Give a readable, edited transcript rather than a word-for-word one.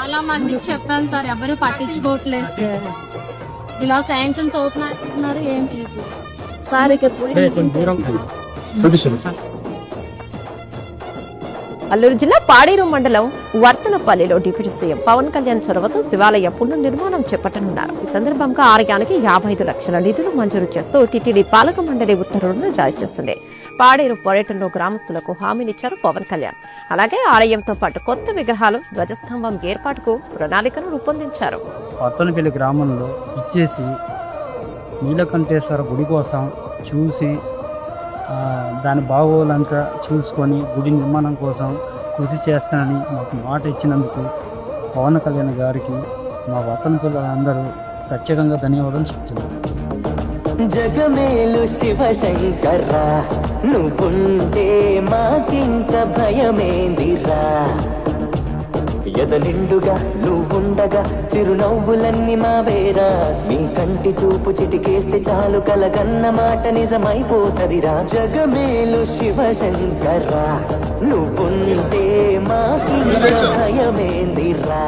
చాలా మందికి చెప్పాను సార్, ఎవరు పట్టించుకోవట్లేదు సార్. ఇలా శాంక్షన్స్ అవుతున్నారు ఏం లేదు సార్. అల్లూరు జిల్లా పాడేరు మండలం వర్తనపల్లిలో డిప్యూటీ సీఎం పవన్ కళ్యాణ్ చొరవతో శివాలయ పునర్నిర్మాణం చేపట్టనున్నారు. ఈ సందర్భంగా ఆలయానికి 55 లక్షల నిధులు మంజూరు చేస్తూ టీటీడీ పాలక మండలి ఉత్తర్వులను జారీ చేస్తుంది. పాడేరు పర్యటనలో గ్రామస్తులకు హామీనిచ్చారు పవన్ కళ్యాణ్. అలాగే ఆలయంతో పాటు కొత్త విగ్రహాలు, ధ్వజస్తంభం ఏర్పాటుకు ప్రణాళికను రూపొందించారు. వర్తనపల్లి గ్రామంలో ఇచ్చేసి నీలకంఠేశ్వర గుడి కోసం చూసి దాని బాగోలంతా చూసుకొని గుడి నిర్మాణం కోసం కృషి చేస్తానని మాకు మాట ఇచ్చినందుకు పవన్ కళ్యాణ్ గారికి మా వర్తనపల్లి అందరూ ప్రత్యేకంగా ధన్యవాదాలు చెప్తున్నారు. జగమేలు శివశంకర్రా, నువ్వుంటే మాకింత భయమేందిరా. ఎద నిండుగా నువ్వుండగా చిరునవ్వులన్నీ మావేరా. నీ కంటి చూపు చిటికేస్తే చాలు కలగన్న మాట నిజమైపోతదిరా. జగమేలు శివశంకర్రా, నువ్వుంటే మాకింత భయమేందిరా.